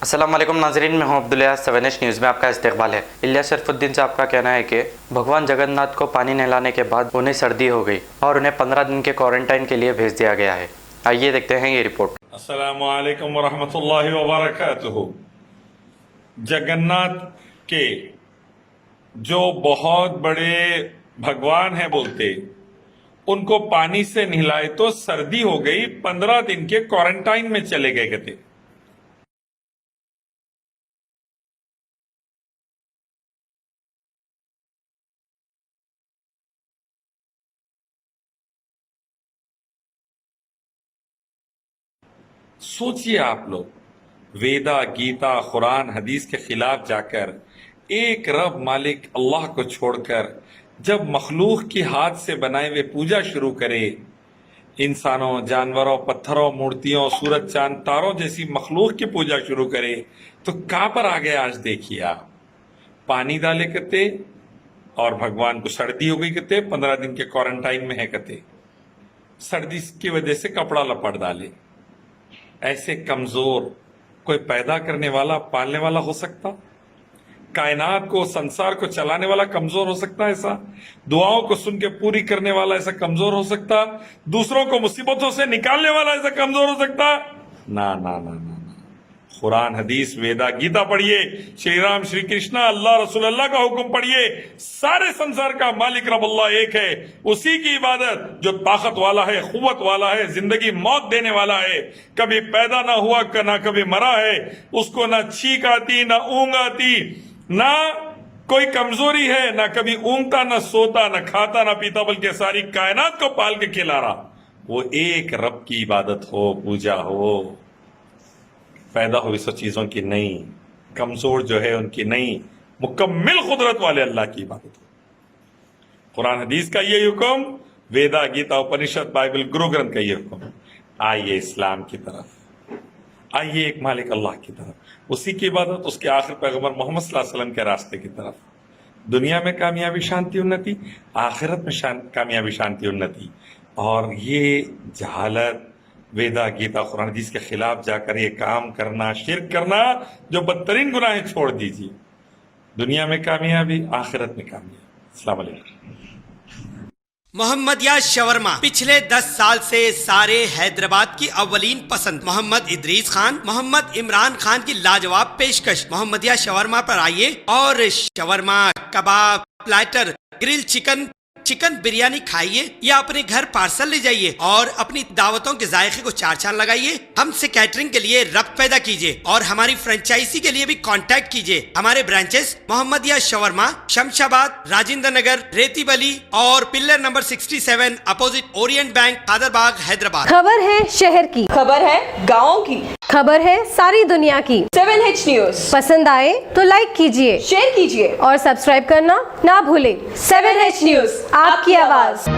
अस्सलाम वालेकुम नाजरीन, मैं हूं अब्दुल्ला। 7H न्यूज़ में आपका इस्तकबाल है। इलियास शरफुद्दीन साहब का कहना है कि भगवान जगन्नाथ को पानी नहलाने के बाद उन्हें सर्दी हो गई और उन्हें 15 दिन के क्वारंटाइन के लिए भेज दिया गया है। आइए देखते हैं ये रिपोर्ट। अस्सलामु अलैकुम वरहमतुल्लाहि वबरकातुहू। जगन्नाथ के जो बहुत बड़े भगवान हैं बोलते, उनको पानी से नहलाए तो सर्दी हो गई, 15 दिन के क्वारंटाइन में चले गए कहते। सोचिए आप लोग, वेदा, गीता, कुरान, हदीस के खिलाफ जाकर एक रब मालिक अल्लाह को छोड़कर जब मखलूक की हाथ से बनाए हुए पूजा शुरू करे, इंसानों, जानवरों, पत्थरों, मूर्तियों, सूरज, चांद, तारों जैसी मखलूक की पूजा शुरू करे, तो कहां पर आ गए आज देखिए आप। पानी डाले कहते और भगवान को सर्दी हो गई कहते, 15 दिन के क्वारंटाइन में है कहते। सर्दी की वजह से कपड़ा लपट डाले। ऐसे कमजोर कोई पैदा करने वाला, पालने वाला हो सकता? कायनात को, संसार को चलाने वाला कमजोर हो सकता है ऐसा? दुआओं को सुन के पूरी करने वाला ऐसा कमजोर हो सकता? दूसरों को मुसीबतों से निकालने वाला ऐसा कमजोर हो सकता? ना ना ना ना ना। कुरान, हदीस, वेदा, गीता पढ़िए, श्री राम, श्री कृष्णा, अल्लाह, रसूल अल्लाह का हुक्म पढ़िए। सारे संसार का मालिक रब अल्लाह एक है। उसी की इबादत जो ताकत वाला है, कुव्वत वाला है, जिंदगी मौत देने वाला है, कभी पैदा ना हुआ ना कभी मरा है, उसको ना छींक आती, ना ऊंग आती, ना कोई कमजोरी है, ना कभी ऊंगता, ना सोता, ना खाता, ना पीता, बल्कि सारी कायनात को पाल के खिला रहा। वो एक रब की इबादत हो, पूजा हो, पैदा हुई सब चीजों की नहीं, कमजोर जो है उनकी नहीं, मुकम्मिल कुदरत वाले अल्लाह की इबादत हो। कुरान हदीस का ये हुक्म, वेदा, गीता, उपनिषद, बाइबल, गुरु ग्रंथ का ये हुक्म। आइए इस्लाम की तरफ, आइए एक मालिक अल्लाह की तरफ, उसी की इबादत, उसके आखिर पैगंबर मोहम्मद सल्लल्लाहु अलैहि वसल्लम के रास्ते की तरफ। दुनिया में कामयाबी, शांति, उन्नति, आखिरत में कामयाबी, शांति, उन्नति। और ये जहालत, वेदा, गीता, कुरान हदीस के खिलाफ जाकर ये काम करना, शिर्क करना, जो बदतरीन गुनाह, छोड़ दीजिए। दुनिया में कामयाबी, आखिरत में कामयाबी। अस्सलाम वालेकुम। मोहम्मदिया शवरमा पिछले 10 साल से सारे हैदराबाद की अव्वलीन पसंद। मोहम्मद इदरीस खान, मोहम्मद इमरान खान की लाजवाब पेशकश। मोहम्मदिया शवरमा पर आइए और शवरमा, कबाब, platter, grill chicken, chicken biryani खाइए या अपने घर पार्सल ले जाइए और अपनी दावतों के जायके को चार चांद लगाइए। हमसे कैटरिंग के लिए रब्त पैदा कीजिए और हमारी फ्रेंचाइजी के लिए भी कांटेक्ट कीजिए। हमारे ब्रांचेस मोहम्मदिया शवरमा, शमशाबाद, राजेंद्र नगर, रेती बली और pillar number 67 opposite Orient bank, Kadarbagh, Hyderabad. खबर है शहर की, खबर है गाँव की, खबर है सारी दुनिया की। 7H न्यूज़ पसंद आए तो लाइक कीजिए, शेयर कीजिए और सब्सक्राइब करना ना भूले। 7H न्यूज़, आपकी आवाज।